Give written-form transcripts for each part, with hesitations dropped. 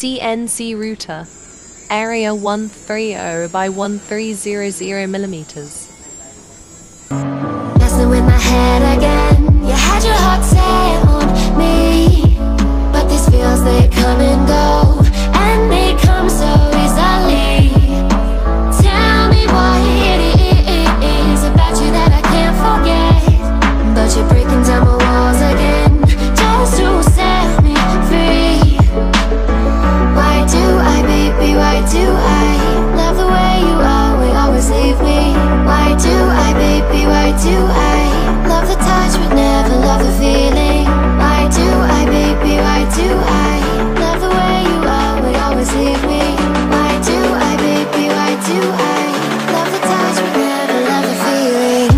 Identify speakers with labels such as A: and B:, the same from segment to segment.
A: CNC router, area 130 by 1300 millimeters.
B: Messing with my head again. You had your heart set on me, but these feels, they come and go, and they come so easily. Tell me what it is about you that I can't forget, but you're breaking down my walls again, just to set me free. Why do I, baby, why do I love the way you always leave me? Why do I, baby, why do I love the touch but never love the feeling? Why do I, baby, why do I love the way you always leave me? Why do I, baby, why do I love the touch but never love the feeling?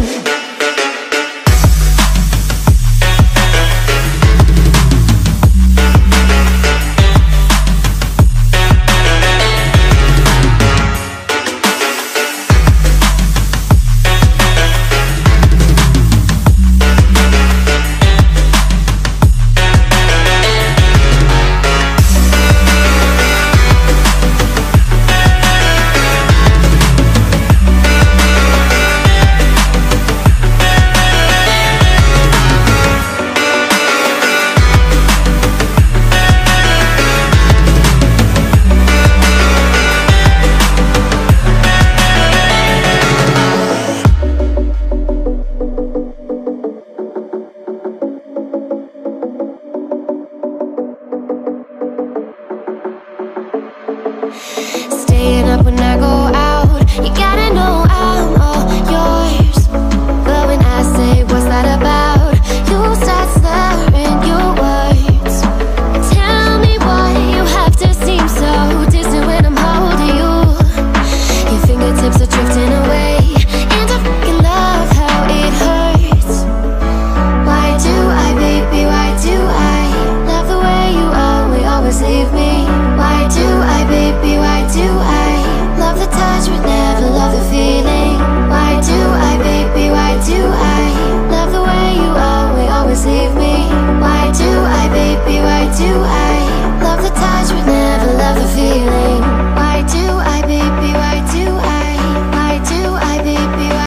B: Staying up when I go